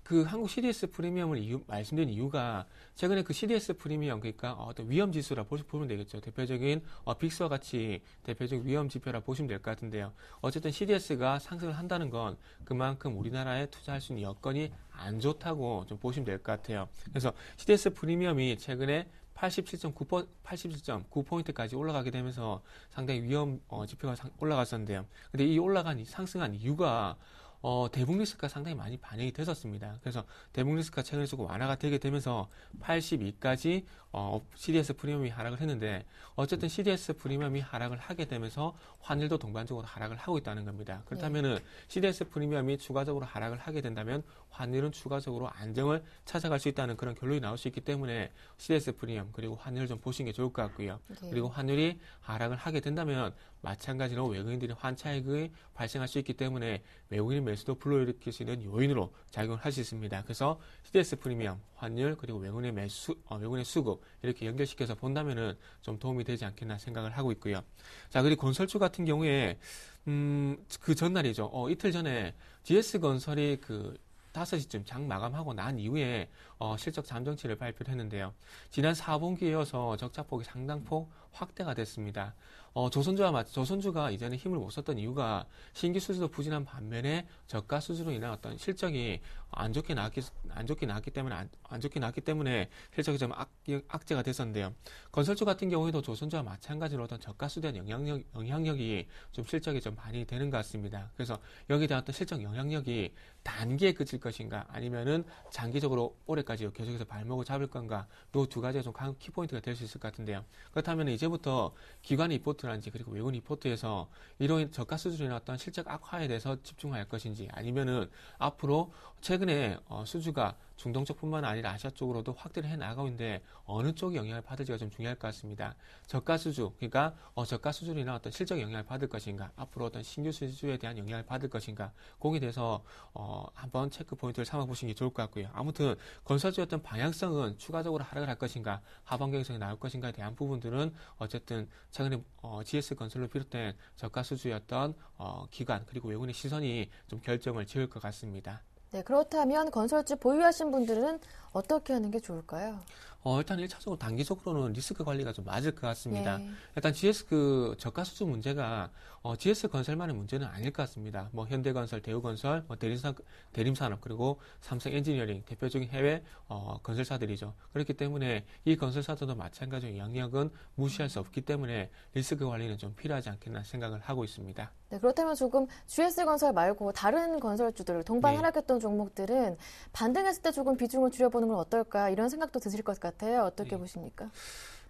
그 한국 CDS 프리미엄을 말씀드린 이유가 최근에 그 CDS 프리미엄 그러니까 어떤 위험 지수라 보면 되겠죠. 대표적인 빅스와 같이 대표적인 위험 지표라 보시면 될 것 같은데요. 어쨌든 CDS가 상승을 한다는 건 그만큼 우리나라에 투자할 수 있는 여건이 안 좋다고 좀 보시면 될 것 같아요. 그래서 CDS 프리미엄이 최근에 87.9포인트까지 올라가게 되면서 상당히 위험 지표가 올라갔었는데요. 근데 이 상승한 이유가 대북 리스크가 상당히 많이 반영이 됐었습니다. 그래서 대북 리스크가 최근에 조금 완화가 되게 되면서 82까지 CDS 프리미엄이 하락을 했는데 어쨌든 CDS 프리미엄이 하락을 하게 되면서 환율도 동반적으로 하락을 하고 있다는 겁니다. 그렇다면은 CDS 프리미엄이 추가적으로 하락을 하게 된다면 환율은 추가적으로 안정을 찾아갈 수 있다는 그런 결론이 나올 수 있기 때문에 CDS 프리미엄 그리고 환율을 좀 보시는 게 좋을 것 같고요. 네. 그리고 환율이 하락을 하게 된다면 마찬가지로 외국인들이 환차익이 발생할 수 있기 때문에 외국인 매수도 불러일으킬 수 있는 요인으로 작용을 할 수 있습니다. 그래서 CDS 프리미엄, 환율, 그리고 외국인의 수급 이렇게 연결시켜서 본다면은 좀 도움이 되지 않겠나 생각을 하고 있고요. 자, 그리고 건설주 같은 경우에 그 전날이죠. 이틀 전에 GS건설이 5시쯤 장 마감하고 난 이후에 실적 잠정치를 발표를 했는데요. 지난 4분기에 이어서 적자폭이 상당폭 확대가 됐습니다. 조선주가 이전에 힘을 못 썼던 이유가 신규 수주도 부진한 반면에 저가 수주로 인한 어떤 실적이 안 좋게 나왔기 때문에 실적이 좀 악재가 됐었는데요. 건설주 같은 경우에도 조선주와 마찬가지로 어떤 저가 수주에 대한 영향력이 좀 실적이 좀 많이 되는 것 같습니다. 그래서 여기에 대한 어떤 실적 영향력이 단기에 그칠 것인가 아니면은 장기적으로 올해까지 계속해서 발목을 잡을 건가 이 두 가지가 좀 키포인트가 될 수 있을 것 같은데요. 그렇다면 이제부터 기관 리포트라든지 그리고 외국 리포트에서 이런 저가 수주로 인한 어떤 실적 악화에 대해서 집중할 것인지 아니면은 앞으로 최근에 수주가 중동 쪽뿐만 아니라 아시아 쪽으로도 확대를 해 나가고 있는데 어느 쪽이 영향을 받을지가 좀 중요할 것 같습니다. 저가 수주, 그러니까 저가 수주로 인한 어떤 실적 영향을 받을 것인가, 앞으로 어떤 신규 수주에 대한 영향을 받을 것인가, 거기에 대해서 한번 체크 포인트를 삼아 보시는 게 좋을 것 같고요. 아무튼 건설주의 어떤 방향성은 추가적으로 하락을 할 것인가, 하방 경성이 나올 것인가에 대한 부분들은 어쨌든 최근에 GS건설로 비롯된 저가 수주였던 기관 그리고 외국인의 시선이 좀 결정을 지을 것 같습니다. 네, 그렇다면 건설주 보유하신 분들은 어떻게 하는 게 좋을까요? 일단 1차적으로 단기적으로는 리스크 관리가 좀 맞을 것 같습니다. 예. 일단 GS 그 저가 수주 문제가 GS 건설만의 문제는 아닐 것 같습니다. 뭐 현대건설, 대우건설, 뭐 대림산업 그리고 삼성 엔지니어링 대표적인 해외 건설사들이죠. 그렇기 때문에 이 건설사들도 마찬가지로 영역은 무시할 수 없기 때문에 리스크 관리는 좀 필요하지 않겠나 생각을 하고 있습니다. 네, 그렇다면 조금 GS건설 말고 다른 건설주들, 동반 하락했던 종목들은 반등했을 때 조금 비중을 줄여보는 건 어떨까 이런 생각도 드실 것 같아요. 어떻게 보십니까?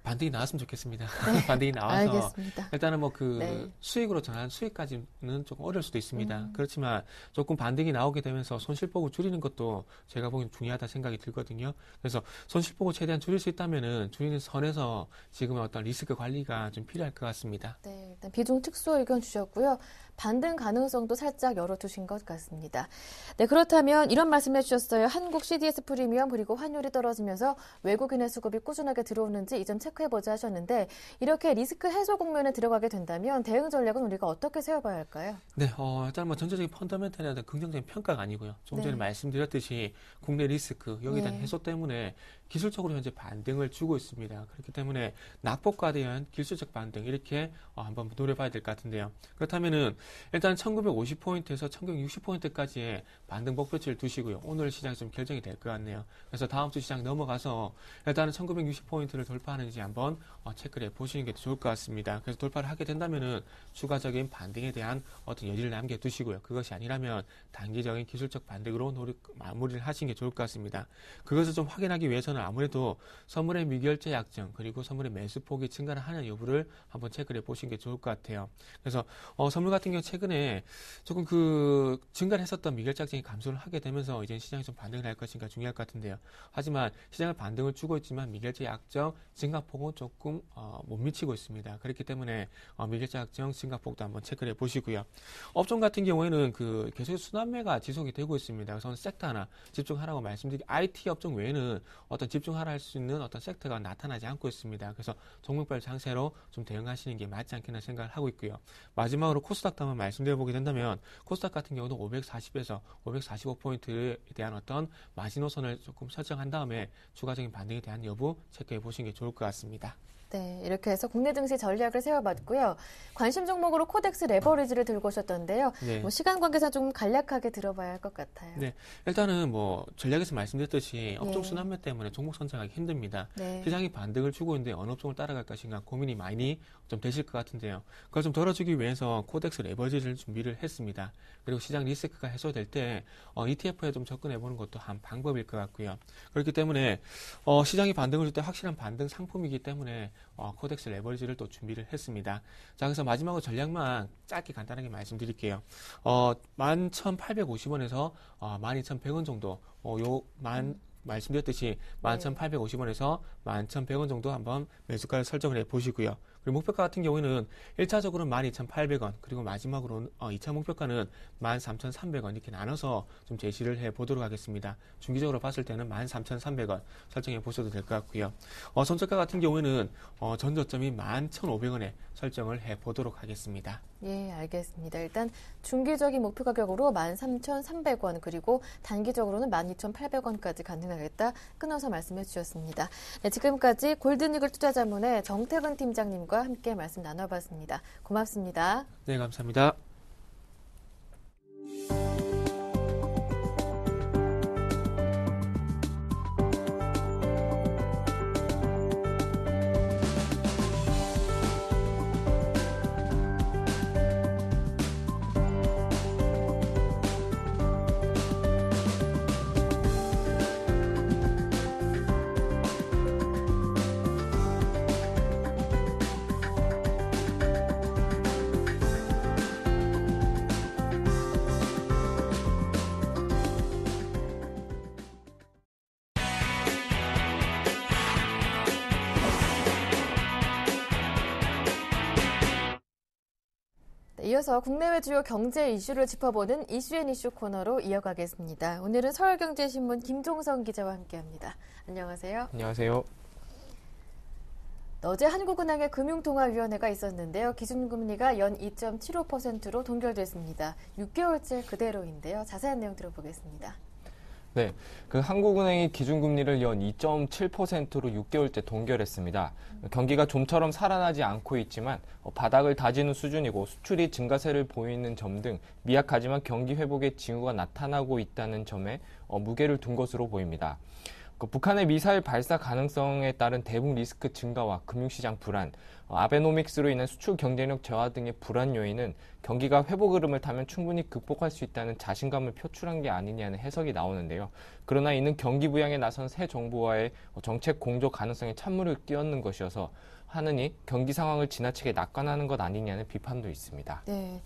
반등이 나왔으면 좋겠습니다. 네, 반등이 나와서 알겠습니다. 일단은 뭐 네. 수익으로 전환 수익까지는 조금 어려울 수도 있습니다. 그렇지만 조금 반등이 나오게 되면서 손실폭을 줄이는 것도 제가 보기엔 중요하다 생각이 들거든요. 그래서 손실폭을 최대한 줄일 수 있다면은 줄이는 선에서 지금의 어떤 리스크 관리가 좀 필요할 것 같습니다. 네, 일단 비중 축소 의견 주셨고요. 반등 가능성도 살짝 열어두신 것 같습니다. 네, 그렇다면 이런 말씀해 주셨어요. 한국 CDS 프리미엄 그리고 환율이 떨어지면서 외국인의 수급이 꾸준하게 들어오는지 이 점 체크해보자 하셨는데 이렇게 리스크 해소 국면에 들어가게 된다면 대응 전략은 우리가 어떻게 세워봐야 할까요? 네, 일단 뭐 전체적인 펀더멘털에 대한 긍정적인 평가가 아니고요. 조금 전에 말씀드렸듯이 국내 리스크 여기에 대한 해소 때문에 기술적으로 현재 반등을 주고 있습니다. 그렇기 때문에 낙폭과 대한 기술적 반등 이렇게 한번 노려봐야 될 것 같은데요. 그렇다면은 일단 1950포인트에서 1960포인트까지의 반등 목표치를 두시고요. 오늘 시장이 좀 결정이 될 것 같네요. 그래서 다음 주 시장 넘어가서 일단은 1960포인트를 돌파하는지 한번 체크를 해보시는 게 좋을 것 같습니다. 그래서 돌파를 하게 된다면은 추가적인 반등에 대한 어떤 여지를 남겨두시고요. 그것이 아니라면 단기적인 기술적 반등으로 마무리를 하시는 게 좋을 것 같습니다. 그것을 좀 확인하기 위해서는 아무래도 선물의 미결제 약정 그리고 선물의 매수폭이 증가를 하는 여부를 한번 체크를 해보시는 게 좋을 것 같아요. 그래서 선물 같은 경우 최근에 조금 증가를 했었던 미결제 약정이 감소를 하게 되면서 이제 시장이 좀 반등을 할 것인가 중요할 것 같은데요. 하지만 시장을 반등을 주고 있지만 미결제 약정 증가폭은 조금 못 미치고 있습니다. 그렇기 때문에 미결제 약정 증가폭도 한번 체크를 해보시고요. 업종 같은 경우에는 계속 순환매가 지속이 되고 있습니다. 그래서 섹터 하나 집중하라고 말씀드리기 IT 업종 외에는 어떤 집중하라 할 수 있는 어떤 섹터가 나타나지 않고 있습니다. 그래서 종목별 장세로 좀 대응하시는 게 맞지 않겠나 생각을 하고 있고요. 마지막으로 코스닥도 한번 말씀드려보게 된다면 코스닥 같은 경우도 540에서 545포인트에 대한 어떤 마지노선을 조금 설정한 다음에 추가적인 반등에 대한 여부 체크해 보시는 게 좋을 것 같습니다. 네, 이렇게 해서 국내 증시 전략을 세워봤고요. 관심 종목으로 코덱스 레버리지를 들고 오셨던데요. 네. 뭐 시간 관계상 좀 간략하게 들어봐야 할 것 같아요. 네, 일단은 뭐 전략에서 말씀드렸듯이 업종 순환매 때문에 종목 선정하기 힘듭니다. 네. 시장이 반등을 주고 있는데 어느 업종을 따라갈 것인가 고민이 많이 좀 되실 것 같은데요. 그걸 좀 덜어주기 위해서 코덱스 레버리지를 준비를 했습니다. 그리고 시장 리스크가 해소될 때 ETF에 좀 접근해보는 것도 한 방법일 것 같고요. 그렇기 때문에 시장이 반등을 줄 때 확실한 반등 상품이기 때문에 코덱스 레버리지를 또 준비를 했습니다. 자, 그래서 마지막으로 전략만 짧게 간단하게 말씀드릴게요. 11,850원에서 12,100원 정도, 말씀드렸듯이 11,850원에서 11,100원 정도 한번 매수가를 설정을 해 보시고요. 그리고 목표가 같은 경우에는 1차적으로는 12,800원, 그리고 마지막으로 2차 목표가는 13,300원 이렇게 나눠서 좀 제시를 해 보도록 하겠습니다. 중기적으로 봤을 때는 13,300원 설정해 보셔도 될 것 같고요. 손절가 같은 경우에는 전저점이 11,500원에 설정을 해 보도록 하겠습니다. 예, 알겠습니다. 일단 중기적인 목표 가격으로 13,300원 그리고 단기적으로는 12,800원까지 가능하겠다 끊어서 말씀해 주셨습니다. 네, 지금까지 골든이글 투자자문의 정태근 팀장님과 함께 말씀 나눠봤습니다. 고맙습니다. 네, 감사합니다. 이어서 국내외 주요 경제 이슈를 짚어보는 이슈앤이슈 코너로 이어가겠습니다. 오늘은 서울경제신문 김종성 기자와 함께합니다. 안녕하세요. 안녕하세요. 어제 한국은행의 금융통화위원회가 있었는데요. 기준금리가 연 2.75%로 동결됐습니다. 6개월째 그대로인데요. 자세한 내용 들어보겠습니다. 네, 그 한국은행이 기준금리를 연 2.7%로 6개월째 동결했습니다. 경기가 좀처럼 살아나지 않고 있지만 바닥을 다지는 수준이고 수출이 증가세를 보이는 점 등 미약하지만 경기 회복의 징후가 나타나고 있다는 점에 무게를 둔 것으로 보입니다. 북한의 미사일 발사 가능성에 따른 대북 리스크 증가와 금융시장 불안, 아베노믹스로 인한 수출 경쟁력 저하 등의 불안 요인은 경기가 회복 흐름을 타면 충분히 극복할 수 있다는 자신감을 표출한 게 아니냐는 해석이 나오는데요. 그러나 이는 경기 부양에 나선 새 정부와의 정책 공조 가능성에 찬물을 끼얹는 것이어서 하느니 경기 상황을 지나치게 낙관하는 것 아니냐는 비판도 있습니다. 네.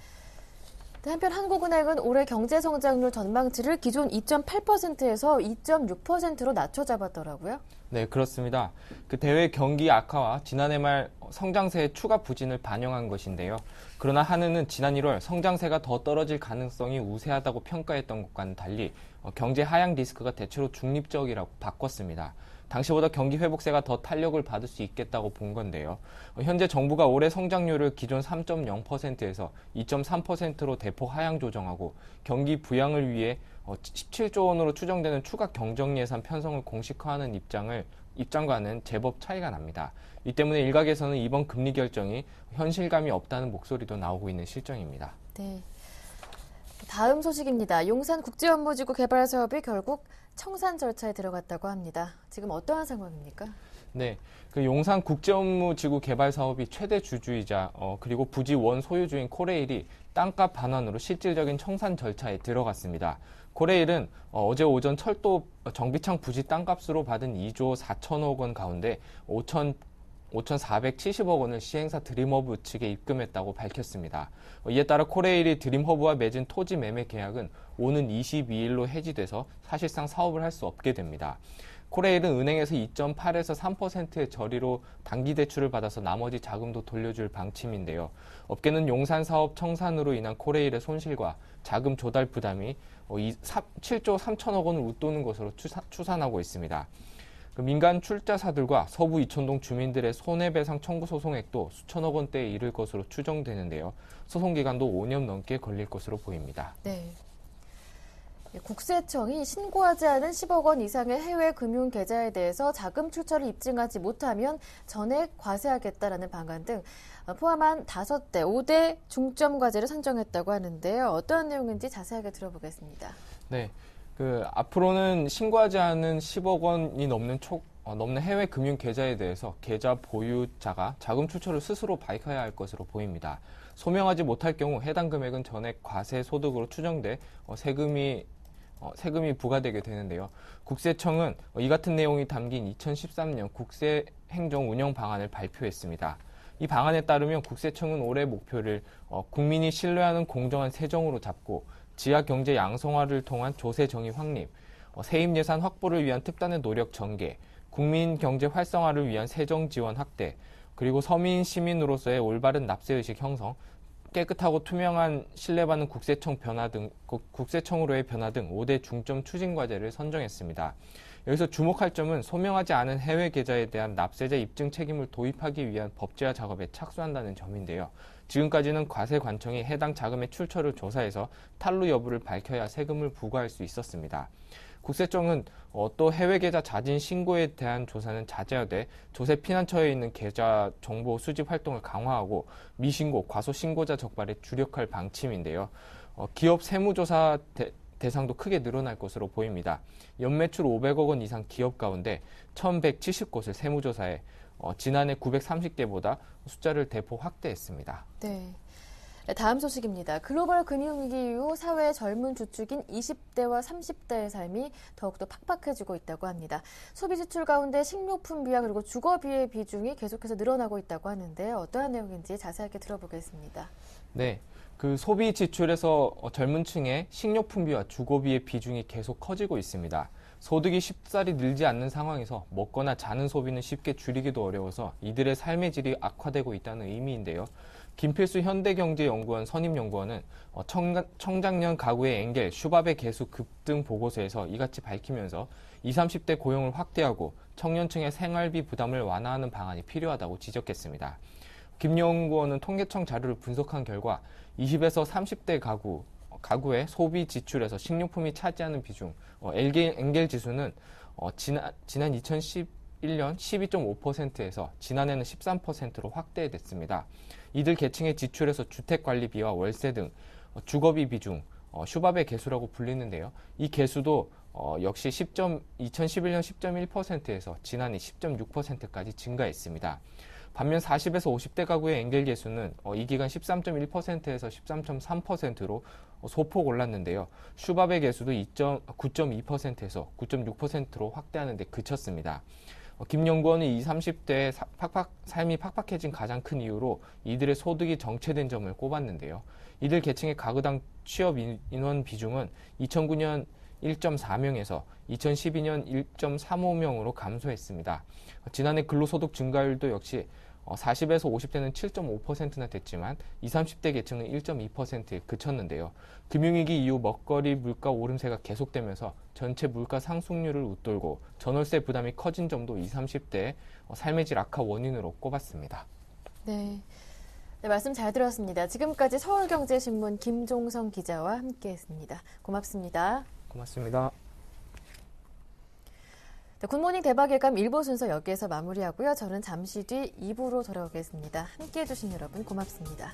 한편 한국은행은 올해 경제성장률 전망치를 기존 2.8%에서 2.6%로 낮춰 잡았더라고요. 네, 그렇습니다. 그 대외 경기 악화와 지난해 말 성장세의 추가 부진을 반영한 것인데요. 그러나 한은은 지난 1월 성장세가 더 떨어질 가능성이 우세하다고 평가했던 것과는 달리 경제 하향 리스크가 대체로 중립적이라고 바꿨습니다. 당시보다 경기 회복세가 더 탄력을 받을 수 있겠다고 본 건데요. 현재 정부가 올해 성장률을 기존 3.0%에서 2.3%로 대폭 하향 조정하고 경기 부양을 위해 17조 원으로 추정되는 추가 경정 예산 편성을 공식화하는 입장과는 제법 차이가 납니다. 이 때문에 일각에서는 이번 금리 결정이 현실감이 없다는 목소리도 나오고 있는 실정입니다. 네. 다음 소식입니다. 용산국제업무지구 개발 사업이 결국 청산 절차에 들어갔다고 합니다. 지금 어떠한 상황입니까? 네, 그 용산 국제업무지구 개발 사업이 최대 주주이자 그리고 부지 원 소유주인 코레일이 땅값 반환으로 실질적인 청산 절차에 들어갔습니다. 코레일은 어제 오전 철도 정비창 부지 땅값으로 받은 2조 4천억 원 가운데 5,470억 원을 시행사 드림허브 측에 입금했다고 밝혔습니다. 이에 따라 코레일이 드림허브와 맺은 토지 매매 계약은 오는 22일로 해지돼서 사실상 사업을 할 수 없게 됩니다. 코레일은 은행에서 2.8에서 3%의 저리로 단기 대출을 받아서 나머지 자금도 돌려줄 방침인데요. 업계는 용산 사업 청산으로 인한 코레일의 손실과 자금 조달 부담이 7조 3천억 원을 웃도는 것으로 추산하고 있습니다. 민간 출자사들과 서부 이촌동 주민들의 손해배상 청구 소송액도 수천억 원대에 이를 것으로 추정되는데요. 소송 기간도 5년 넘게 걸릴 것으로 보입니다. 네. 국세청이 신고하지 않은 10억 원 이상의 해외 금융 계좌에 대해서 자금 출처를 입증하지 못하면 전액 과세하겠다라는 방안 등 포함한 5대 중점 과제를 선정했다고 하는데요. 어떤 내용인지 자세하게 들어보겠습니다. 네. 앞으로는 신고하지 않은 10억 원이 넘는 해외 금융 계좌에 대해서 계좌 보유자가 자금 출처를 스스로 밝혀야 할 것으로 보입니다. 소명하지 못할 경우 해당 금액은 전액 과세 소득으로 추정돼 세금이 부과되게 되는데요. 국세청은 이 같은 내용이 담긴 2013년 국세행정 운영 방안을 발표했습니다. 이 방안에 따르면 국세청은 올해 목표를 국민이 신뢰하는 공정한 세정으로 잡고 지하 경제 양성화를 통한 조세 정의 확립, 세입 예산 확보를 위한 특단의 노력 전개, 국민 경제 활성화를 위한 세정 지원 확대, 그리고 서민 시민으로서의 올바른 납세 의식 형성, 깨끗하고 투명한 신뢰받는 국세청으로의 변화 등 5대 중점 추진 과제를 선정했습니다. 여기서 주목할 점은 소명하지 않은 해외 계좌에 대한 납세자 입증 책임을 도입하기 위한 법제화 작업에 착수한다는 점인데요. 지금까지는 과세관청이 해당 자금의 출처를 조사해서 탈루 여부를 밝혀야 세금을 부과할 수 있었습니다. 국세청은 또 해외 계좌 자진 신고에 대한 조사는 자제하되 조세 피난처에 있는 계좌 정보 수집 활동을 강화하고 미신고, 과소신고자 적발에 주력할 방침인데요. 기업 세무조사 대상도 크게 늘어날 것으로 보입니다. 연매출 500억 원 이상 기업 가운데 1,170곳을 세무조사해 지난해 930개보다 숫자를 대폭 확대했습니다. 네. 다음 소식입니다. 글로벌 금융위기 이후 사회의 젊은 주축인 20대와 30대의 삶이 더욱더 팍팍해지고 있다고 합니다. 소비 지출 가운데 식료품비와 그리고 주거비의 비중이 계속해서 늘어나고 있다고 하는데 어떠한 내용인지 자세하게 들어보겠습니다. 네. 소비 지출에서 젊은 층의 식료품비와 주거비의 비중이 계속 커지고 있습니다. 소득이 쉽사리 늘지 않는 상황에서 먹거나 자는 소비는 쉽게 줄이기도 어려워서 이들의 삶의 질이 악화되고 있다는 의미인데요. 김필수 현대경제연구원 선임연구원은 청장년 가구의 엥겔, 슈밥의 개수 급등 보고서에서 이같이 밝히면서 20, 30대 고용을 확대하고 청년층의 생활비 부담을 완화하는 방안이 필요하다고 지적했습니다. 김 연구원은 통계청 자료를 분석한 결과 20에서 30대 가구 가구의 소비 지출에서 식료품이 차지하는 비중, 엔겔 지수는 지난 2011년 12.5%에서 지난해는 13%로 확대됐습니다. 이들 계층의 지출에서 주택관리비와 월세 등 주거비 비중, 슈바베 계수라고 불리는데요. 이 계수도 역시 2011년 10.1%에서 지난해 10.6%까지 증가했습니다. 반면 40에서 50대 가구의 엔겔 계수는 이 기간 13.1%에서 13.3%로 소폭 올랐는데요. 슈바베 계수도 9.2%에서 9.6%로 확대하는 데 그쳤습니다. 김 연구원은 20, 30대의 삶이 팍팍해진 가장 큰 이유로 이들의 소득이 정체된 점을 꼽았는데요. 이들 계층의 가구당 취업 인원 비중은 2009년 1.4명에서 2012년 1.35명으로 감소했습니다. 지난해 근로소득 증가율도 역시 40에서 50대는 7.5%나 됐지만 20, 30대 계층은 1.2%에 그쳤는데요. 금융위기 이후 먹거리 물가 오름세가 계속되면서 전체 물가 상승률을 웃돌고 전월세 부담이 커진 점도 20, 30대의 삶의 질 악화 원인으로 꼽았습니다. 네, 말씀 잘 들었습니다. 지금까지 서울경제신문 김종성 기자와 함께했습니다. 고맙습니다. 고맙습니다. 굿모닝 대박예감 1부 순서 여기에서 마무리하고요. 저는 잠시 뒤 2부로 돌아오겠습니다. 함께해 주신 여러분 고맙습니다.